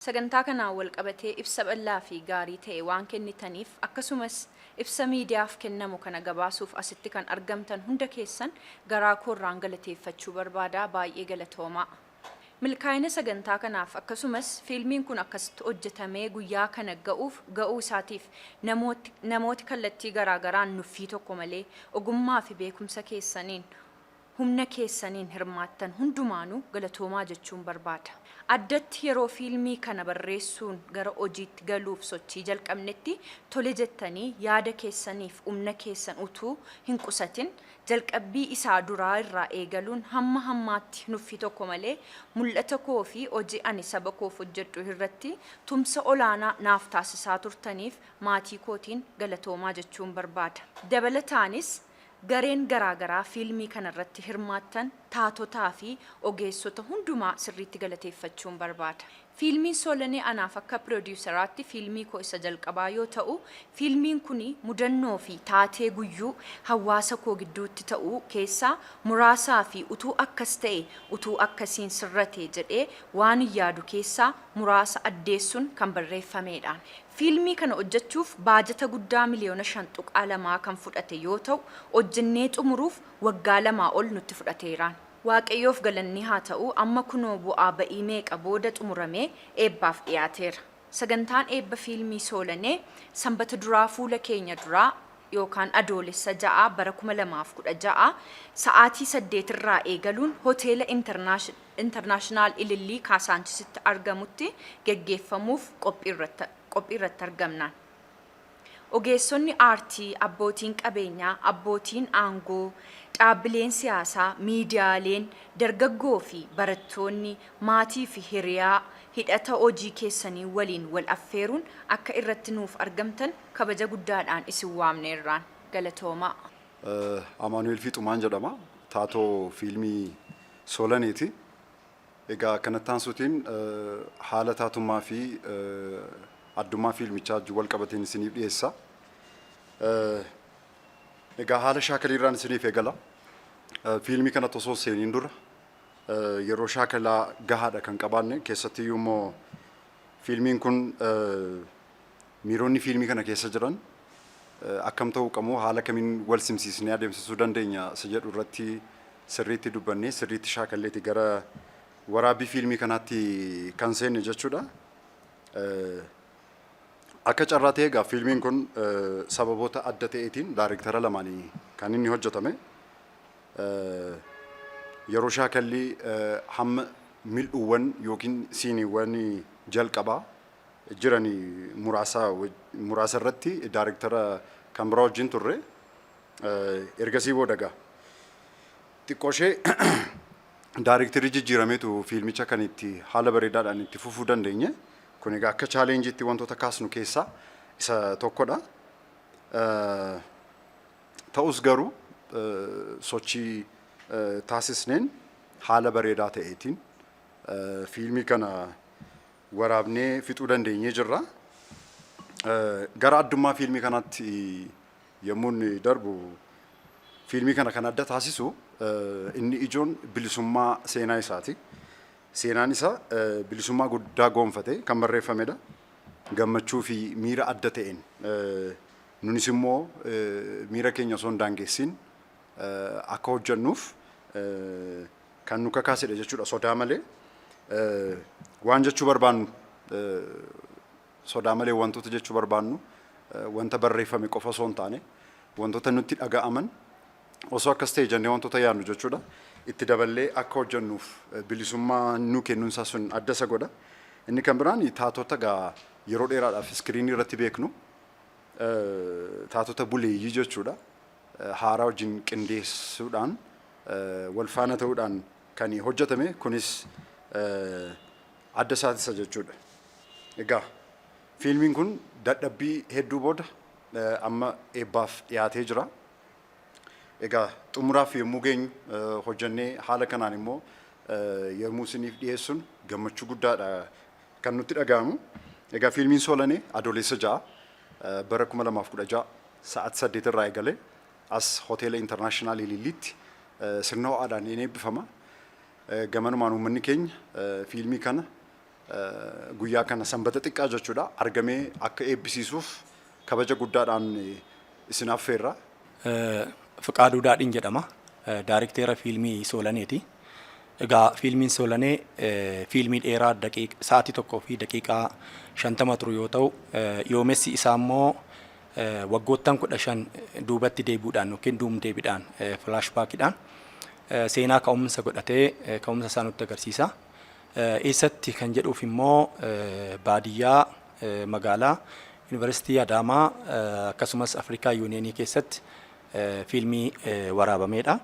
Sagantaa kanaan wal qabatee ibsa bal'aa fi gaarii ta'e waan kennitaniif akkasumas ibsa miidiyaaf kennamu kana gabaasuuf asitti kan argamtan hunda keessan garaa koorraan galateeffachuu barbaada. Baay'ee galatoomaa. Milkaa'ina sagantaa kanaaf akkasumas fiilmiin kun akkasitti hojjetamee guyyaa kana ga'uu isaatiif namooti kallattii garaagaraan nuffii tokko malee ogummaa fi beekumsa keessaniin humna keessaniin hirmaattan hundumaanuu galatoomaa jechuun barbaada. Addatti yeroo fiilmii kana barreessuun gara hojiitti galuuf sochii jalqabnetti tole jettanii yaada keessaniif humna keessan utuu hin qusatin jalqabbii isaa duraa irraa eegaluun hamma hammaatti nuffii tokko malee mul'ata koo fi hojii ani saba koof hojjedhu irratti tumsa olaanaa naaf taasisaa turtaniif maatii kootiin galatoomaa jechuun barbaada. Dabalataanis gareen garaagaraa fiilmii kanarratti hirmaattan taatotaa fi ogeessota hundumaa sirriitti galateeffachuun barbaada. Fiilmiin Soolanee anaaf akka piroodiwuseraatti fiilmii koo isa jalqabaa yoo ta'u, fiilmiin kun mudannoo fi taatee guyyuu hawaasa koo gidduutti ta'uu keessaa muraasaa fi utuu akkas ta'e utuu akkasiin sirrate jedhee waan yaadu keessaa muraasa addeessuun kan barreeffamedha. Fiilmii kana hojjechuuf baajata guddaa miliyoona 5.2 kan fudhate yoo ta'u, hojjennee xumuruuf waggaa 2 ol nutti fudhateera. Waaqayyoof galanni haa ta'u, amma kunoo bu'aa ba'ii meeqa booda xumuramee eebbaaf dhiyaateera. Sagantaan eebba fiilmii Soolanee sanbata duraa fuula keenya duraa yookaan adoolessa 6 bara 2016 sa'aatii 8 irraa eegaluun hoteela Internaashinaal Ilillii Kaasaanchisitti argamutti geggeeffamuuf qophii irratti argamnaan. Ogeessonni aartii, abbootiin qabeenyaa, abbootiin aangoo, dhaabbileen siyaasaa, miidiyaaleen, dargaggoo fi barattoonni, maatii fi hiriyaa hidhata hojii keessanii waliin wal affeeruun akka irratti nuuf argamtan kabaja guddaadhaan isin waamneerraan galatoomaa. Amaanuel Fiixumaan jedhama. Taatoo fiilmii Soolaneeti. Egaa kanatti aansuutiin haala taatummaa fi addummaa fiilmichaa wal qabateen isiniif dhiyeessa. Egaa haala shaakaliirraan isiniif eegala. Fiilmii kana osoo seeniin dura yeroo shaakalaa gahaadha kan qabaanne keessattiyyuu immoo fiilmiin kun miironni fiilmii kana keessa jiran akkam ta'uu qabu haala kamiin wal simsiisnee adeemsisuu dandeenya isa jedhu irratti sirriitti dubbannee sirriitti shaakalleetti gara waraabbii fiilmii kanaatti kan seenne jechuudha. Akka carraa ta'e egaa fiilmiin kun sababoota adda ta'eetiin daayirektara lamaanii kan inni hojjetame. Yeroo shaakallii hamma mil'uuwwan yookiin siiniiwwan jalqabaa jiran muraasa irratti daayirektara kan biraa wajjin turre ergasii booda egaa xiqqoo ishee daayirektarii jijjiirameetu fiilmicha kan itti haala bareedaadhaan itti fufuu dandeenye. Kun egaa akka chaalenjiitti wantoota kaasnu keessaa isa tokkodha. Ta'us garuu sochii taasisneen haala bareedaa ta'eetiin fiilmii kana waraabnee fixuu dandeenyee jirra. Gara addummaa fiilmii kanaatti yommuu inni darbu fiilmii kana kan adda taasisu inni ijoon bilisummaa seenaa isaati. Seenaan isaa bilisummaa guddaa goonfatee kan barreeffamedha. Gammachuu fi miira adda ta'een nunis immoo miira keenya osoo hin daangessin akka hojjennuuf kan nu kakaasedha jechuudha. Sodaa malee waan jechuu barbaannu sodaa malee wantoota jechuu barbaannu wanta barreeffame qofa osoo hin taane wantoota nutti dhaga'aman osoo akkas ta'e jennee wantoota yaadnu jechuudha. Itti daballee akka hojjennuuf bilisummaa nu kennuunsaa sun adda isa godha. Inni kan biraan taatota gaa yeroo dheeraadhaaf iskiriinii irratti beeknu taatota buleeyyii jechuudha. Haaraa wajjin qindeessuudhaan wal faana ta'uudhaan kan hojjetame kunis adda isaatisa jechuudha. Egaa fiilmiin kun dadhabbii hedduu booda amma eebbaaf dhiyaatee jira. Egaa xumuraaf yommuu geenyu hojjennee haala kanaan immoo yommuu isiniif dhiyeessuun gammachuu guddaadha kan nutti dhaga'amu. Egaa fiilmiin Soolanee adoolessa 6 bara 2016 sa'aatii 8 irraa eegalee as hoteela Internaashinaal Ililliitti sirna ho'aadhaan eebbifama. Gamanumaan uummanni keenya fiilmii kana guyyaa kana sanbata xiqqaa jechuudha argamee akka eebbisiisuuf kabaja guddaadhaan isin affeerra. Fiqaaduu Daadhiin jedhama. Daarikteera fiilmii Soolaneeti. Egaa fiilmiin Soolanee fiilmii dheeraa sa'aatii 1 fi daqiiqaa 50 turu yoo ta'u yoomessi isaa immoo waggoottan 15 duubatti deebi'uudhaan yookiin deebiidhaan flaashbaakiidhaan seenaa ka'umsa godhatee ka'umsa isaa nutti agarsiisa. Eessatti kan jedhuuf immoo baadiyyaa magaalaa Yuunivarsiitii Adaamaa akkasumas Afrikaa Yuuniyeenii keessatti fiilmii waraabameedha.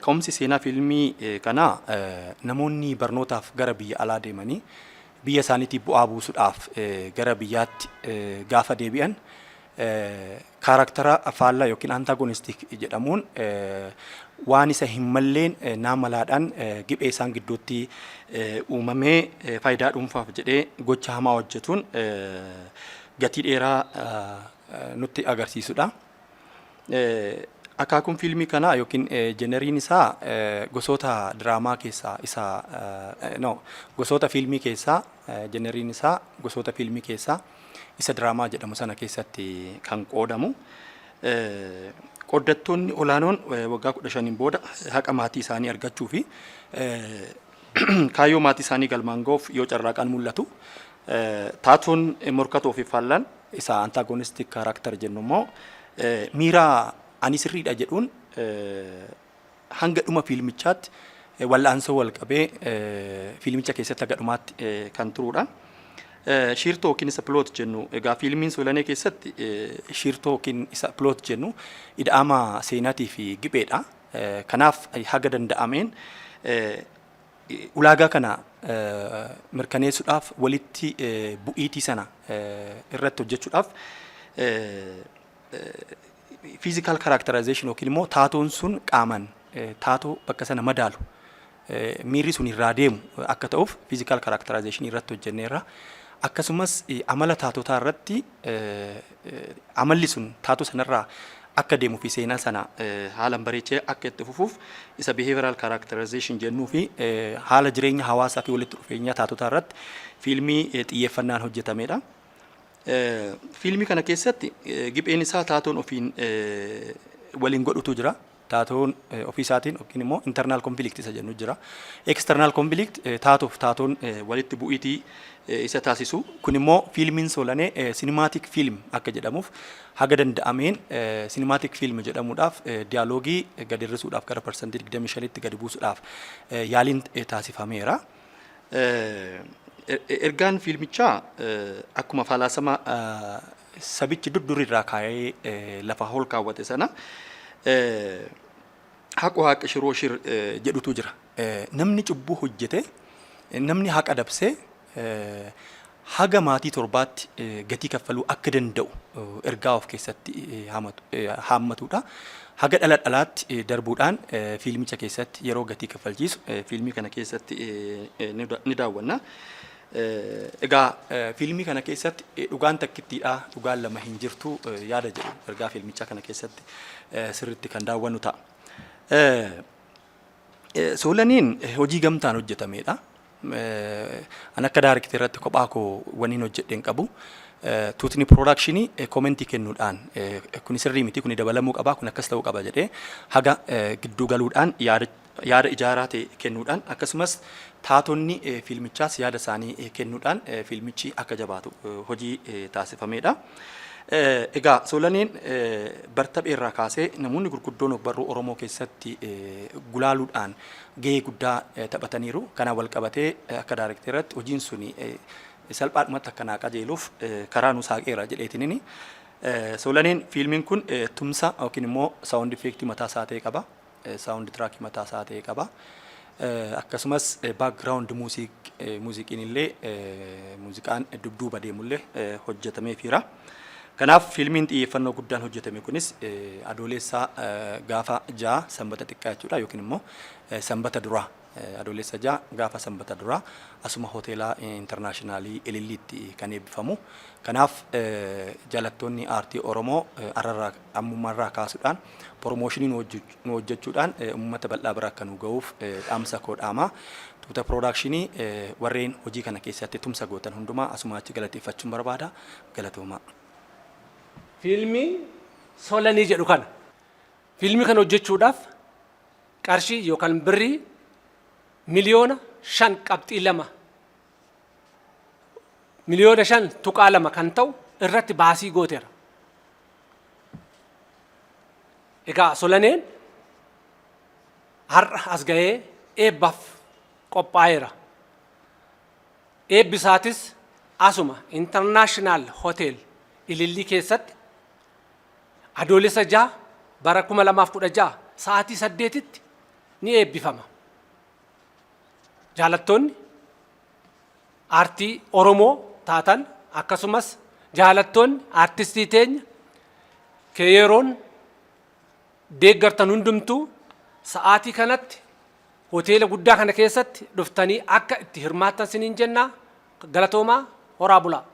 Ka'umsi seenaa fiilmii kanaa namoonni barnootaaf gara biyya alaa deemanii biyya isaaniitiif bu'aa buusuudhaaf gara biyyaatti gaafa deebi'an kaarakteera faallaa yookiin antaagonistik jedhamuun waan isa hin malleen naamalaadhaan giphee isaan gidduutti uumamee faayidaa dhuunfaaf jedhee gocha hamaa hojjetuun gatii dheeraa nutti agarsiisudha. Akaakuun fiilmii kanaa yookiin jeneriin isaa gosoota diraamaa keessaa gosoota fiilmii keessaa jeneriin isaa gosoota fiilmii keessaa isa diraamaa jedhamu sana keessatti kan qoodamu. Qooddattoonni olaanoon waggaa 15 booda haqa maatii isaanii argachuu fi kaayyoo maatii isaanii galmaan ga'uuf yoo carraaqan mul'atu. Taatoon morkatoo fi faallaan isa antaagonistik kaaraakter jennu immoo miira ani sirriidha jedhuun hanga dhuma fiilmichaatti wal'aansoo wal qabee fiilmicha keessatti haga dhumaatti kan turudha. Shiirtoo yookiin isa piloot jennu egaa fiilmiin Soolanee keessatti shiirtoo yookiin isa piloot jennu ida'ama seenaatii fi gipheedha. Kanaaf haga danda'ameen ulaagaa kana mirkaneessuudhaaf walitti bu'iitii sana irratti hojjechuudhaaf physical characterization yookiin immoo taatoon sun qaaman taatoo bakka sana madaalu miirri sun irraa deemu akka ta'uuf physical characterization irratti hojjenneerra. Akkasumas amala taatotaa irratti amalli sun taatoo sanarraa akka deemuu fi seenaa sana haalaan bareechee akka itti fufuuf isa behavioral characterization jennuu fi haala jireenya hawaasaa fi walitti dhufeenya taatotaa irratti fiilmii xiyyeeffannaan hojjetamedha. Fiilmii kana keessatti gipheen isaa taatoon ofiin waliin godhutu jira. Taatoon ofii isaatiin yookiin immoo internal conflict isa jennu jira. External conflict taatoon walitti bu'iitii isa taasisu. Kun immoo fiilmiin Soolanee cinematic film akka jedhamuuf haga danda'ameen cinematic film jedhamuudhaaf diyaaloogii gadi hir'isuudhaaf gara parsantii 25tti gadi buusuudhaaf yaaliin taasifameera. Ergaan fiilmichaa akkuma falaasama sabichi durdurirraa kaa'ee lafa ol kaawwate sana haqu haqa shiroo shir jedhutu jira. Namni cubbuu hojjete namni haqa dabsee haga maatii torbaatti gatii kaffaluu akka danda'u ergaa of keessatti haammatudha. Haga dhala dhalaatti darbuudhaan fiilmicha keessatti yeroo gatii kaffalchiisu fiilmii kana keessatti ni daawwanna. Egaa fiilmii kana keessatti dhugaan takkittiidha, dhugaan lama hin jirtu yaada jedhu ergaa fiilmicha kana keessatti sirriitti kan daawwannu ta'a. Soolaniin hojii gamtaan hojjetamedha. An akka daarikteeratti kophaa koo waniin hojjedheen qabu. Tuutni piroodakshinii koomentii kennuudhaan kun sirrii miti kun dabalamuu qaba kun akkas ta'uu qaba jedhee haga gidduu galuudhaan yaada ijaaraa ta'e kennuudhaan akkasumas taatonni fiilmichaas yaada isaanii kennuudhaan fiilmichi akka jabaatu hojii taasifamedha. Egaa Soolaneen bartabheerraa kaasee namoonni gurguddoon ogbarruu Oromoo keessatti gulaaluudhaan gahee guddaa taphataniiru. Kanaan wal qabatee akka daarikteeratti hojiin suni salphaadhumatti akkanaa qajeeluuf karaa nu saaqeera jedheetinini. Soolaneen fiilmiin kun tumsa yookiin immoo saawundi effeektii mataa isaa ta'e qaba. Saawundi tiraakii mataa isaa ta'e qaba. Akkasumas baakgiraawundi muuziqiin illee muuziqaan dudduuba deemullee hojjetameefiira. Kanaaf fiilmiin xiyyeeffannoo guddaan hojjetame kunis adoolessa gaafa 6 sanbata xiqqaa jechuudha yookiin immoo sanbata duraa adoolessa 6 gaafa sanbata duraa asuma hoteelaa intarnaashinaali Ililliitti kan eebbifamu. Kanaaf jaalattoonni aartii Oromoo ammummaarraa kaasuudhaan promooshinii nu hojjechuudhaan uummata bal'aa bira akka nu ga'uuf dhaamsa koo dhaamaa. tuuta piroodakshinii warreen hojii kana keessatti tumsa gootan hundumaa asuma achi galateeffachuun barbaada. Galatoomaa. Fiilmii Solanii jedhu kana. Fiilmii kana hojjechuudhaaf qarshii yookaan birrii miliyoona 5.2 miliyoona 5.2 kan ta'u irratti baasii gooteera. Egaa Solaneen har'a as ga'ee eebbaaf qophaa'eera. Eebbi isaatis asuma International Hotel Ilillii keessatti adoolessa 6 bara 2016 sa'aatii 8tti ni eebbifama. Jaalattoonni aartii Oromoo taatan akkasumas jaalattoonni aartistii teenya keeyeroon deeggartan hundumtuu sa'aatii kanatti hoteela guddaa kana keessatti dhuftanii akka itti hirmaattan siniin jennaa. Galatoomaa, horaa bulaa.